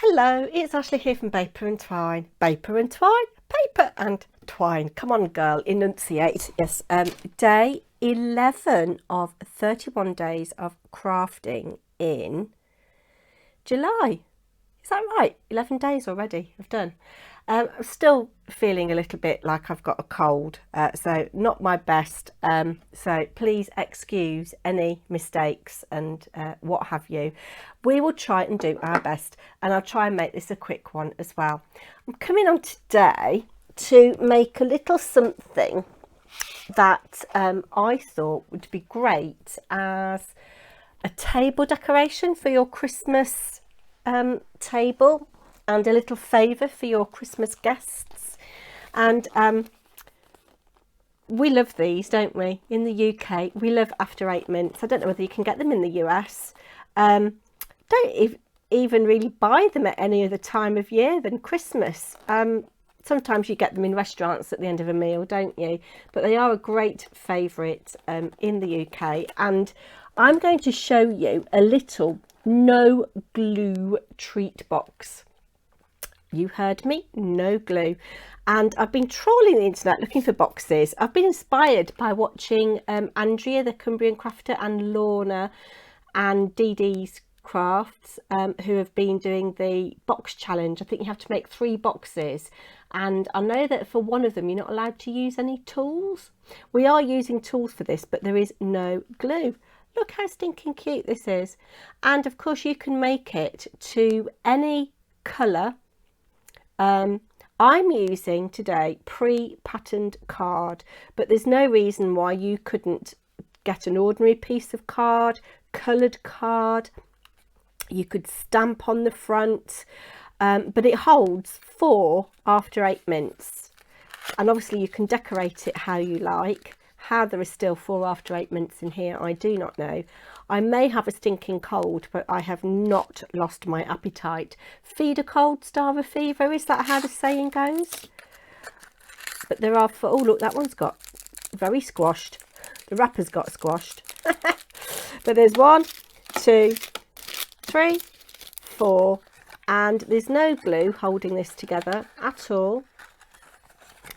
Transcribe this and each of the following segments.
Hello, it's Ashley here from Paper and Twine. Paper and Twine, Paper and Twine. Come on, girl, enunciate. Yes, day 11 of 31 days of crafting in July. Is that right? 11 days already I've done. I'm still feeling a little bit like I've got a cold, so not my best. So please excuse any mistakes and what have you. We will try and do our best, and I'll try and make this a quick one as well. I'm coming on today to make a little something that I thought would be great as a table decoration for your Christmas table, and a little favour for your Christmas guests. And we love these, don't we? In the UK, we love after 8 mints. I don't know whether you can get them in the US. Don't even really buy them at any other time of year than Christmas. Sometimes you get them in restaurants at the end of a meal, don't you? But they are a great favourite in the UK. And I'm going to show you a little no glue treat box. You heard me, no glue. And I've been trawling the internet looking for boxes. I've been inspired by watching Andrea, the Cumbrian crafter, and Lorna and Dee Dee's crafts, who have been doing the box challenge. I think you have to make 3 boxes. And I know that for one of them, you're not allowed to use any tools. We are using tools for this, but there is no glue. Look how stinking cute this is. And of course you can make it to any colour. I'm using today pre-patterned card, but there's no reason why you couldn't get an ordinary piece of card, coloured card. You could stamp on the front, but it holds 4 after 8 mints. And obviously you can decorate it how you like. How there are still 4 after 8 mints in here, I do not know. I may have a stinking cold, but I have not lost my appetite. Feed a cold, starve a fever. Is that how the saying goes? But there are, oh look, that one's got very squashed. The wrapper's got squashed. But there's 1, 2, 3, 4, and there's no glue holding this together at all.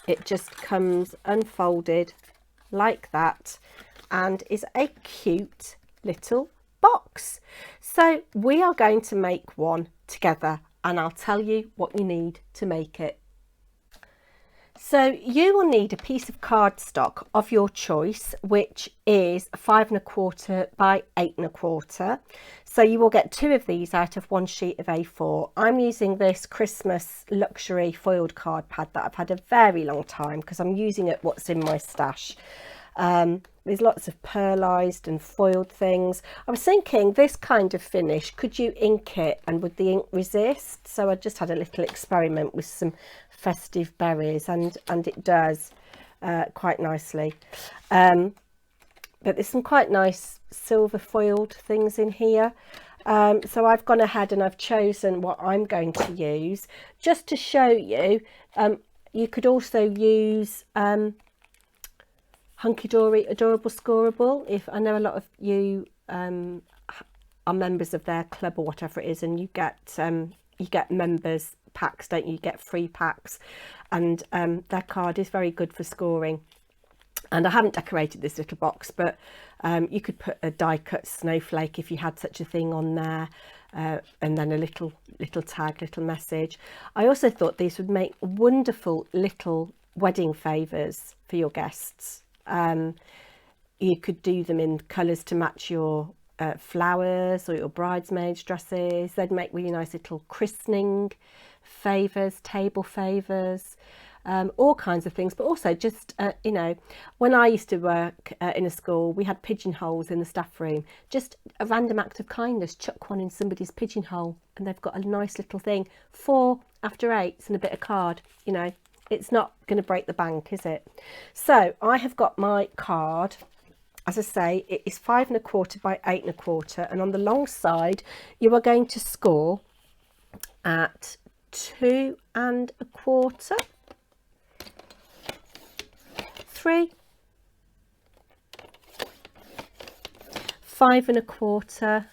It just comes unfolded like that and is a cute little box. So we are going to make one together, and I'll tell you what you need to make it. So you will need a piece of cardstock of your choice, which is 5 1/4 by 8 1/4. So you will get 2 of these out of 1 sheet of A4. I'm using this Christmas luxury foiled card pad that I've had a very long time because I'm using it what's in my stash. There's lots of pearlized and foiled things. I was thinking this kind of finish, could you ink it and would the ink resist? So I just had a little experiment with some festive berries, and it does quite nicely. But there's some quite nice silver foiled things in here. So I've gone ahead and I've chosen what I'm going to use just to show you. You could also use Hunky Dory Adorable Scoreable. If I know a lot of you are members of their club or whatever it is, and you get members packs, don't you? You get free packs, and their card is very good for scoring. And I haven't decorated this little box, but you could put a die cut snowflake if you had such a thing on there, and then a little tag, little message. I also thought these would make wonderful little wedding favours for your guests. You could do them in colours to match your flowers or your bridesmaids dresses. They'd make really nice little christening favours, table favours, all kinds of things. But also just you know, when I used to work in a school, we had pigeonholes in the staff room. Just a random act of kindness, chuck one in somebody's pigeonhole and they've got a nice little thing. 4 after 8s and a bit of card, you know. It's not going to break the bank, is it? So I have got my card. As I say, it is 5 1/4 by 8 1/4, and on the long side you are going to score at 2 1/4, 3, 5 1/4,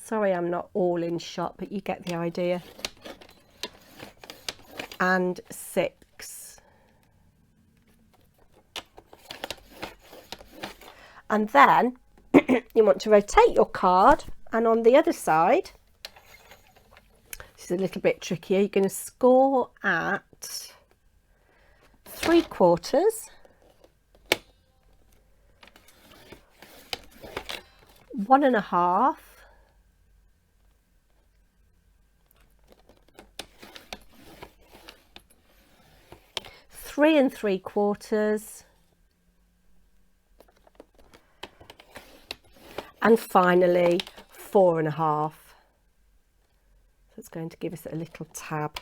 Sorry I'm not all in shot, but you get the idea. And 6. And then you want to rotate your card, and on the other side, this is a little bit trickier, you're going to score at 3/4, 1.5, 3 3/4, and finally 4.5. So it's going to give us a little tab.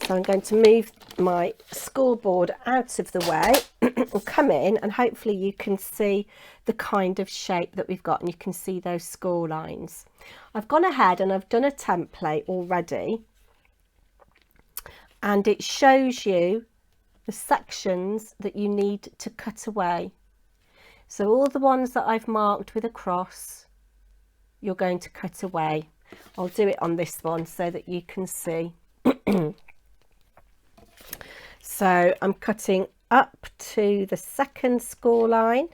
So I'm going to move my scoreboard out of the way and come in, and hopefully you can see the kind of shape that we've got, and you can see those score lines. I've gone ahead and I've done a template already, and it shows you the sections that you need to cut away. So all the ones that I've marked with a cross, you're going to cut away. I'll do it on this one so that you can see. So I'm cutting up to the second score line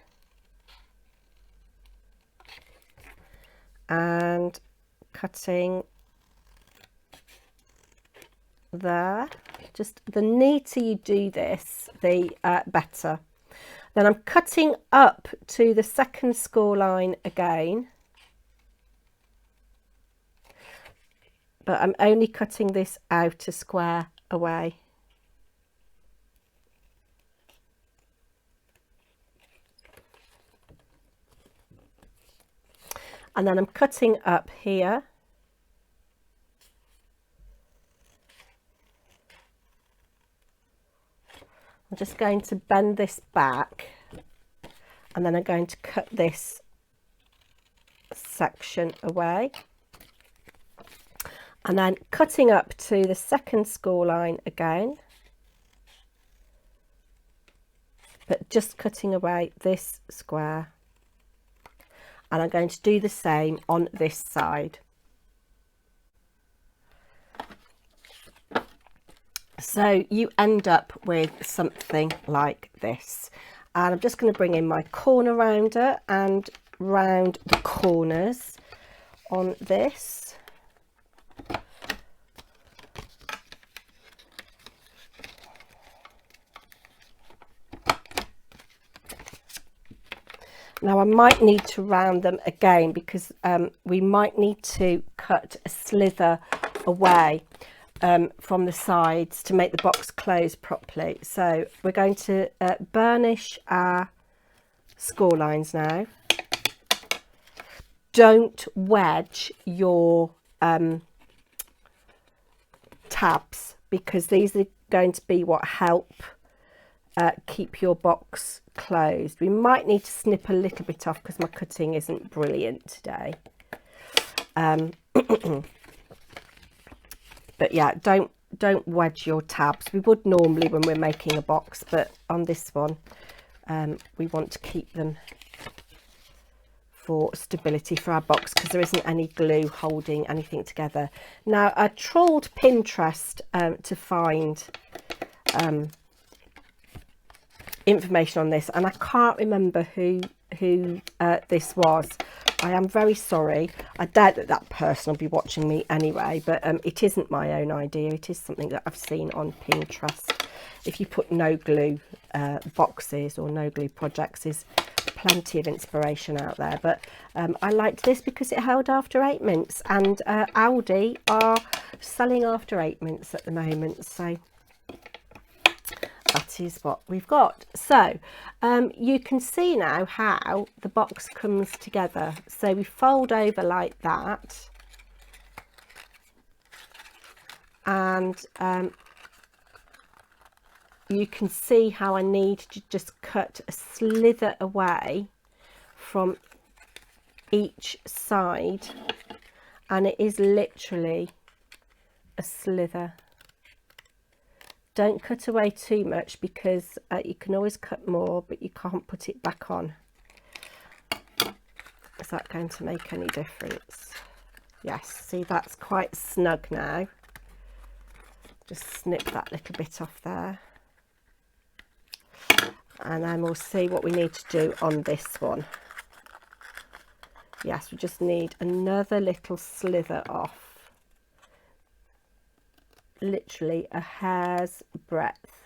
and cutting there. Just the neater you do this, the better. Then I'm cutting up to the second score line again, but I'm only cutting this outer square away. And then I'm cutting up here. I'm just going to bend this back, and then I'm going to cut this section away, and then cutting up to the second score line again, but just cutting away this square. And I'm going to do the same on this side. So you end up with something like this. And I'm just going to bring in my corner rounder and round the corners on this. Now I might need to round them again because we might need to cut a slither away from the sides to make the box close properly. So we're going to burnish our score lines now. Don't wedge your tabs, because these are going to be what help keep your box closed. We might need to snip a little bit off because my cutting isn't brilliant today. But yeah, don't wedge your tabs. We would normally when we're making a box, but on this one we want to keep them for stability for our box, because there isn't any glue holding anything together. Now I trawled Pinterest to find information on this, and I can't remember who this was. I am very sorry. I doubt that that person will be watching me anyway, but it isn't my own idea. It is something that I've seen on Pinterest. If you put no glue boxes or no glue projects, there's plenty of inspiration out there. But I liked this because it held after 8 minutes, and Aldi are selling after 8 minutes at the moment, so that is what we've got. So you can see now how the box comes together. So we fold over like that, and you can see how I need to just cut a slither away from each side, and it is literally a slither. Don't cut away too much, because you can always cut more, but you can't put it back on. So that going to make any difference? Yes, see, that's quite snug now. Just snip that little bit off there. And then we'll see what we need to do on this one. Yes, we just need another little slither off. Literally a hair's breadth.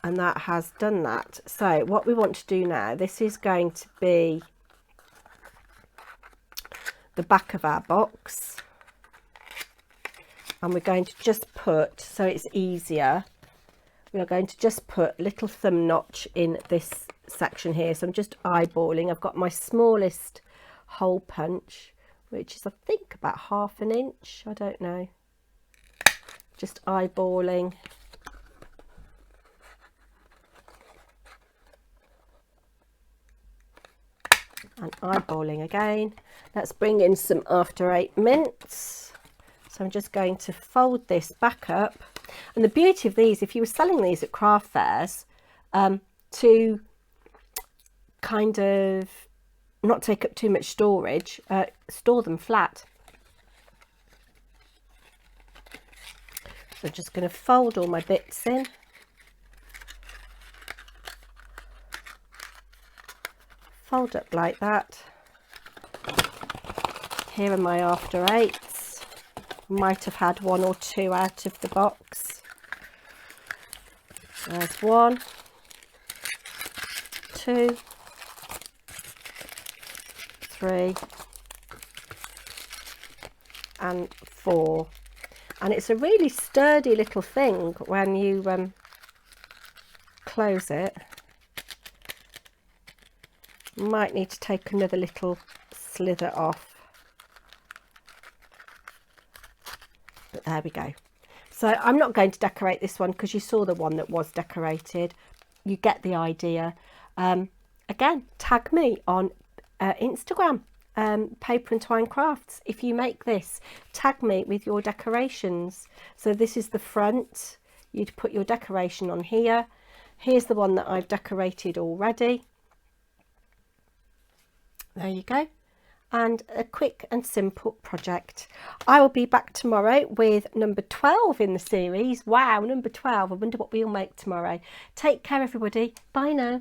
And that has done that. So what we want to do now, this is going to be the back of our box. And we're going to just put, so it's easier, we are going to just put a little thumb notch in this section here. So I'm just eyeballing. I've got my smallest hole punch, which is I think about 1/2 inch. I don't know. Just eyeballing. And eyeballing again. Let's bring in some After 8 mints. So I'm just going to fold this back up. And the beauty of these, if you were selling these at craft fairs, to kind of not take up too much storage, store them flat. So I'm just going to fold all my bits in. Fold up like that. Here are my After 8s. Might have had 1 or 2 out of the box. There's 1, 2, 3 and 4. And it's a really sturdy little thing when you close it. Might need to take another little slither off. But there we go. So I'm not going to decorate this one because you saw the one that was decorated. You get the idea. Again, tag me on Instagram, Paper and Twine Crafts. If you make this, tag me with your decorations. So this is the front. You'd put your decoration on here. Here's the one that I've decorated already. There you go. And a quick and simple project. I will be back tomorrow with number 12 in the series. Wow, number 12. I wonder what we'll make tomorrow. Take care, everybody. Bye now.